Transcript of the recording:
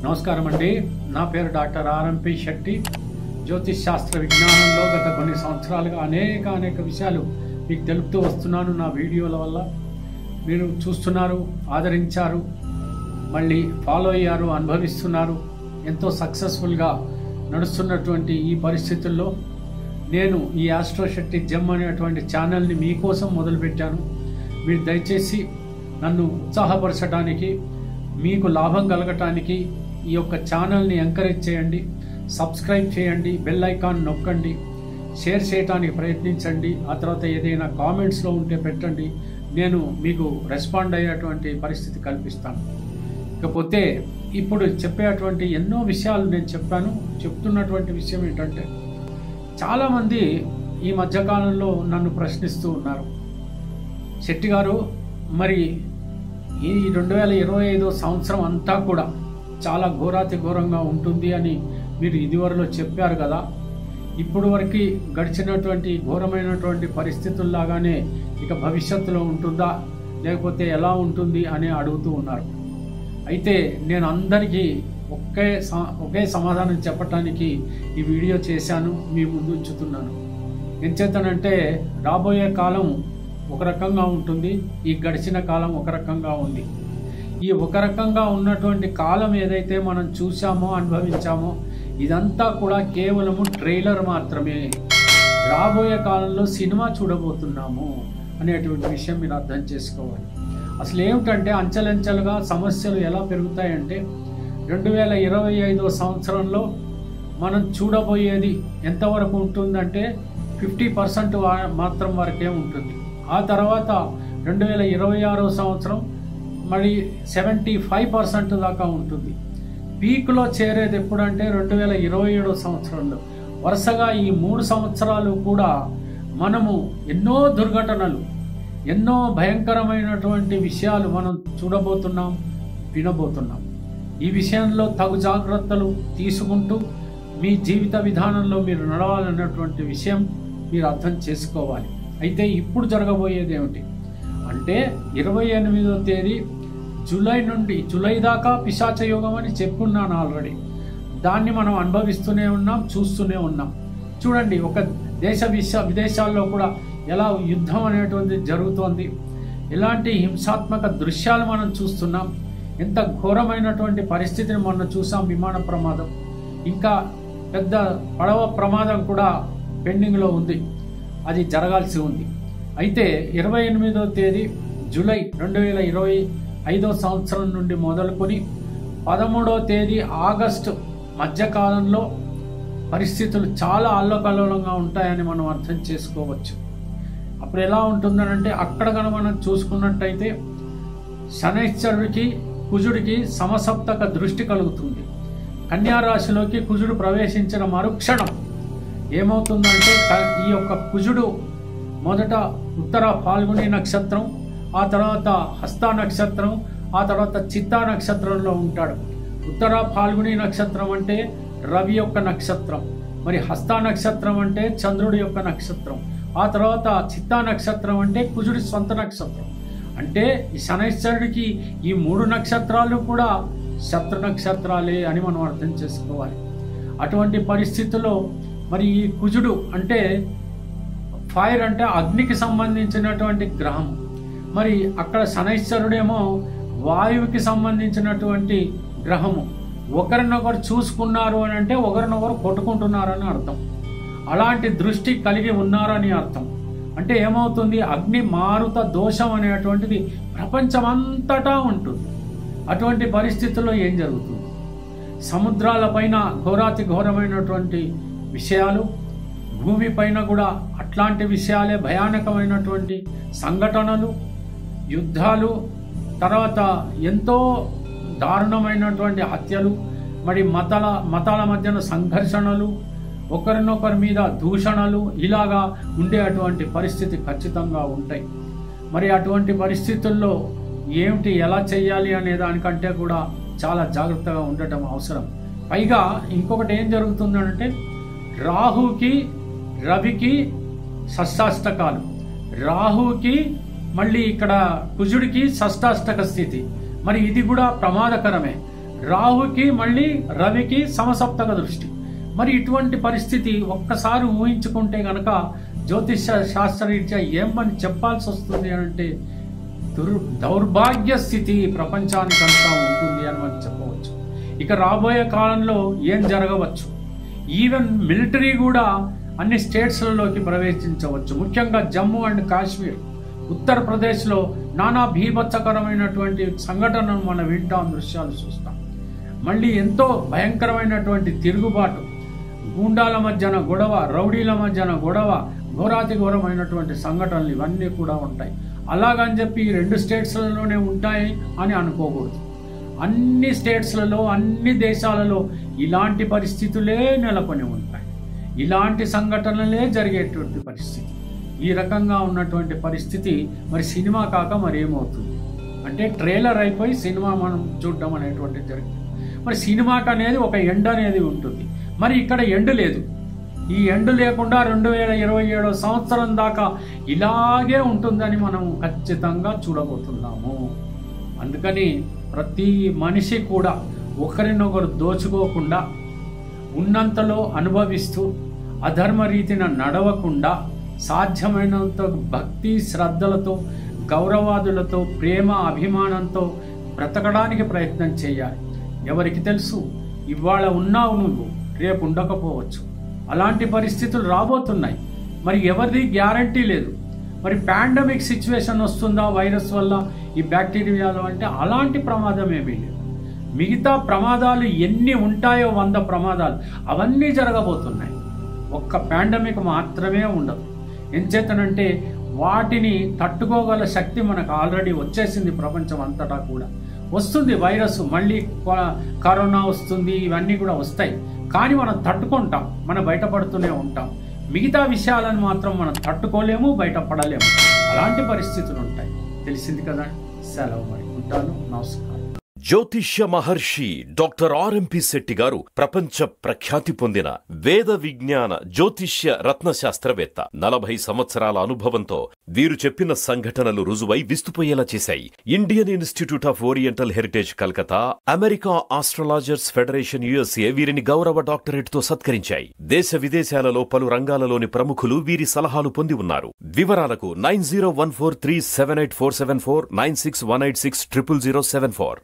నమస్కారం అండి. నా పేరు డాక్టర్ ఆర్ఎంపి శెట్టి. జ్యోతిష్ శాస్త్ర విజ్ఞానంలో గత కొన్ని సంవత్సరాలుగా అనేక విషయాలు మీకు తెలుపుతూ వస్తున్నాను. నా వీడియోల వల్ల మీరు చూస్తున్నారు, ఆదరించారు, మళ్ళీ ఫాలో అయ్యారు, అనుభవిస్తున్నారు. ఎంతో సక్సెస్ఫుల్గా నడుస్తున్నటువంటి ఈ పరిస్థితుల్లో నేను ఈ ఆస్ట్రో శెట్టి జెమ్ అనేటువంటి ఛానల్ని మీకోసం మొదలుపెట్టాను. మీరు దయచేసి నన్ను ఉత్సాహపరచడానికి, మీకు లాభం కలగటానికి ఈ యొక్క ఛానల్ని ఎంకరేజ్ చేయండి, సబ్స్క్రైబ్ చేయండి, బెల్ ఐకాన్ నొక్కండి, షేర్ చేయడానికి ప్రయత్నించండి. ఆ తర్వాత ఏదైనా కామెంట్స్లో ఉంటే పెట్టండి, నేను మీకు రెస్పాండ్ అయ్యేటువంటి పరిస్థితి కల్పిస్తాను. ఇకపోతే ఇప్పుడు చెప్పేటువంటి ఎన్నో విషయాలు నేను చెప్తున్నటువంటి విషయం ఏంటంటే, చాలామంది ఈ మధ్యకాలంలో నన్ను ప్రశ్నిస్తూ ఉన్నారు, శెట్టి గారు మరి ఈ 2025 సంవత్సరం అంతా కూడా చాలా ఘోరాతి ఘోరంగా ఉంటుంది అని మీరు ఇదివరలో చెప్పారు కదా, ఇప్పుడు వరకు గడిచినటువంటి ఘోరమైనటువంటి పరిస్థితుల్లాగానే ఇక భవిష్యత్తులో ఉంటుందా, లేకపోతే ఎలా ఉంటుంది అని అడుగుతూ ఉన్నారు. అయితే నేను అందరికీ ఒకే సమాధానం చెప్పటానికి ఈ వీడియో చేశాను, మీ ముందు ఉంచుతున్నాను. ఏం చేస్తానంటే, రాబోయే కాలం ఒక రకంగా ఉంటుంది, ఈ గడిచిన కాలం ఒక రకంగా ఉంది. ఈ ఒక రకంగా ఉన్నటువంటి కాలం ఏదైతే మనం చూసామో, అనుభవించామో, ఇదంతా కూడా కేవలము ట్రైలర్ మాత్రమే. రాబోయే కాలంలో సినిమా చూడబోతున్నాము అనేటువంటి విషయం మీరు అర్థం చేసుకోవాలి. అసలు ఏమిటంటే, అంచెలంచెలుగా సమస్యలు ఎలా పెరుగుతాయంటే, 2025 సంవత్సరంలో మనం చూడబోయేది ఎంతవరకు ఉంటుందంటే 50% మాత్రం వరకే ఉంటుంది. ఆ తర్వాత 2026 సంవత్సరం మరి 75% దాకా ఉంటుంది. పీక్లో చేరేది ఎప్పుడంటే 2027 సంవత్సరంలో. వరుసగా ఈ 3 సంవత్సరాలు కూడా మనము ఎన్నో దుర్ఘటనలు, ఎన్నో భయంకరమైనటువంటి విషయాలు మనం చూడబోతున్నాం, వినబోతున్నాం. ఈ విషయంలో తగు జాగ్రత్తలు తీసుకుంటూ మీ జీవిత విధానంలో మీరు నడవాలన్నటువంటి విషయం మీరు అర్థం చేసుకోవాలి. అయితే ఇప్పుడు జరగబోయేది ఏమిటి అంటే, 28వ తేదీ జూలై దాకా పిశాచ యోగం అని చెప్పున్నాను ఆల్రెడీ. దాన్ని మనం అనుభవిస్తూనే ఉన్నాం, చూస్తూనే ఉన్నాం. చూడండి, ఒక విదేశాల్లో కూడా ఎలా యుద్ధం అనేటువంటిది జరుగుతోంది, ఎలాంటి హింసాత్మక దృశ్యాలు మనం చూస్తున్నాం. ఎంత ఘోరమైనటువంటి పరిస్థితిని మనం చూసాం. విమాన ప్రమాదం, ఇంకా పెద్ద పడవ ప్రమాదం కూడా పెండింగ్లో ఉంది, అది జరగాల్సి ఉంది. అయితే 28వ తేదీ జూలై 2025 సంవత్సరం నుండి మొదలుకొని 13వ తేదీ ఆగస్టు మధ్యకాలంలో పరిస్థితులు చాలా అల్లకల్లోలంగా ఉంటాయని మనం అర్థం చేసుకోవచ్చు. అప్పుడు ఎలా ఉంటుందనంటే, అక్కడ కనుక మనం చూసుకున్నట్టయితే శనైశ్వరుడికి, కుజుడికి సమసప్తక దృష్టి కలుగుతుంది. కన్యారాశిలోకి కుజుడు ప్రవేశించిన మరుక్షణం ఏమవుతుందంటే, ఈ యొక్క కుజుడు మొదట ఉత్తర ఫాల్గుని నక్షత్రం, ఆ తర్వాత హస్త నక్షత్రం, ఆ తర్వాత చిత్తా నక్షత్రంలో ఉంటాడు. ఉత్తర ఫాల్గుని నక్షత్రం అంటే రవి యొక్క నక్షత్రం, మరి హస్త నక్షత్రం అంటే చంద్రుడి యొక్క నక్షత్రం, ఆ తర్వాత చిత్తా నక్షత్రం అంటే కుజుడి స్వంత నక్షత్రం. అంటే ఈ శనైశ్వరుడికి ఈ 3 నక్షత్రాలు కూడా శత్రు నక్షత్రాలే అని మనం అర్థం చేసుకోవాలి. అటువంటి పరిస్థితుల్లో మరి ఈ కుజుడు అంటే ఫైర్, అంటే అగ్నికి సంబంధించినటువంటి గ్రహం. మరి అక్కడ శనైశ్వరుడేమో వాయువుకి సంబంధించినటువంటి గ్రహము. ఒకరినొకరు చూసుకున్నారు అని అంటే ఒకరినొకరు కొట్టుకుంటున్నారని అర్థం. అలాంటి దృష్టి కలిగి ఉన్నారని అర్థం. అంటే ఏమవుతుంది, అగ్ని మారుత దోషం అనేటువంటిది ప్రపంచమంతటా ఉంటుంది. అటువంటి పరిస్థితుల్లో ఏం జరుగుతుంది, సముద్రాలపైన ఘోరాతి ఘోరమైనటువంటి విషయాలు, భూమిపైన కూడా అట్లాంటి విషయాలే, భయానకమైనటువంటి సంఘటనలు, యుద్ధాలు, తర్వాత ఎంతో దారుణమైనటువంటి హత్యలు, మరి మతాల మధ్యన సంఘర్షణలు, ఒకరినొకరి మీద దూషణలు, ఇలాగా ఉండేటువంటి పరిస్థితి ఖచ్చితంగా ఉంటాయి. మరి అటువంటి పరిస్థితుల్లో ఏమిటి, ఎలా చేయాలి అనే దానికంటే కూడా చాలా జాగ్రత్తగా ఉండటం అవసరం. పైగా ఇంకొకటి ఏం జరుగుతుందంటే, రాహుకి రవికి షష్టాష్టకాలు, రాహుకి మళ్ళీ ఇక్కడ కుజుడికి షష్టాష్టక స్థితి. మరి ఇది కూడా ప్రమాదకరమే. రాహుకి మళ్ళీ రవికి సమసప్తక దృష్టి. మరి ఇటువంటి పరిస్థితి ఒక్కసారి ఊహించుకుంటే గనక జ్యోతిష శాస్త్రరీత్యా ఏమని చెప్పాల్సి వస్తుంది అని అంటే దౌర్భాగ్య స్థితి ప్రపంచానికంతా ఉంటుంది అని మనం చెప్పవచ్చు. ఇక రాబోయే కాలంలో ఏం జరగవచ్చు, ఈవెన్ మిలిటరీ కూడా అన్ని స్టేట్స్లలోకి ప్రవేశించవచ్చు. ముఖ్యంగా జమ్మూ అండ్ కాశ్మీర్, ఉత్తరప్రదేశ్లో నానా భీభత్సకరమైనటువంటి సంఘటనను మనం వింటాం, దృశ్యాలు చూస్తాం. మళ్ళీ ఎంతో భయంకరమైనటువంటి తిరుగుబాటు, గూండాల మధ్యన గొడవ, రౌడీల మధ్యన గొడవ, ఘోరాతి ఘోరమైనటువంటి సంఘటనలు ఇవన్నీ కూడా ఉంటాయి. అలాగని చెప్పి 2 స్టేట్స్లలోనే ఉంటాయి అని అనుకోకూడదు. అన్ని స్టేట్స్లలో, అన్ని దేశాలలో ఇలాంటి పరిస్థితులే నెలకొని ఉంటాయి. ఇలాంటి సంఘటనలే జరిగేటువంటి పరిస్థితి. ఈ రకంగా ఉన్నటువంటి పరిస్థితి మరి సినిమా కాక మరేమవుతుంది అంటే ట్రైలర్ అయిపోయి సినిమా మనం చూడడం అనేటువంటిది జరిగింది. మరి సినిమాకి అనేది ఒక ఎండ్ అనేది ఉంటుంది. మరి ఇక్కడ ఎండ్ లేదు. ఈ ఎండ్ లేకుండా 2027 సంవత్సరం దాకా ఇలాగే ఉంటుందని మనం ఖచ్చితంగా చూడబోతున్నాము. అందుకని ప్రతి మనిషి కూడా ఒకరినొకరు దోచుకోకుండా, ఉన్నంతలో అనుభవిస్తూ, అధర్మ రీతిన నడవకుండా, సాధ్యమైనంత భక్తి శ్రద్ధలతో, గౌరవాదులతో, ప్రేమ అభిమానంతో బ్రతకడానికి ప్రయత్నం చేయాలి. ఎవరికి తెలుసు, ఇవాళ ఉన్నావు నువ్వు, రేపు ఉండకపోవచ్చు. అలాంటి పరిస్థితులు రాబోతున్నాయి. మరి ఎవరిది గ్యారంటీ లేదు. మరి పాండమిక్ సిచ్యువేషన్ వస్తుందా వైరస్ వల్ల, ఈ బ్యాక్టీరియాలో అంటే అలాంటి ప్రమాదం ఏమీ లేదు. మిగతా ప్రమాదాలు ఎన్ని ఉంటాయో 100 ప్రమాదాలు అవన్నీ జరగబోతున్నాయి. ఒక్క పాండమిక్ మాత్రమే ఉండదు. ఎంచేతనంటే వాటిని తట్టుకోగల శక్తి మనకు ఆల్రెడీ వచ్చేసింది. ప్రపంచం అంతటా కూడా వస్తుంది వైరస్, మళ్ళీ కరోనా వస్తుంది, ఇవన్నీ కూడా వస్తాయి. కానీ మనం తట్టుకుంటాం, మనం బయటపడుతూనే ఉంటాం. మిగతా విషయాలను మాత్రం మనం తట్టుకోలేము, బయటపడలేము. అలాంటి పరిస్థితులు ఉంటాయి. తెలిసింది కదా. సెలవు, మరి ఉంటాను. నమస్కారం. జ్యోతిష్య మహర్షి డాక్టర్ ఆర్ఎంపి శెట్టి గారు ప్రపంచ ప్రఖ్యాతి పొందిన వేద విజ్ఞాన జ్యోతిష్య రత్న శాస్త్రవేత్త. 40 సంవత్సరాల అనుభవంతో వీరు చెప్పిన సంఘటనలు రుజువై విస్తుపోయేలా చేశాయి. Indian institute of oriental heritage Calcutta, America astrologers federation USA వీరిని గౌరవ డాక్టరేట్ తో సత్కరించాయి. దేశ విదేశాలలో పలు రంగాలలోని ప్రముఖులు వీరి సలహాలు పొంది ఉన్నారు. వివరాలకు 9014378474, 9618600074.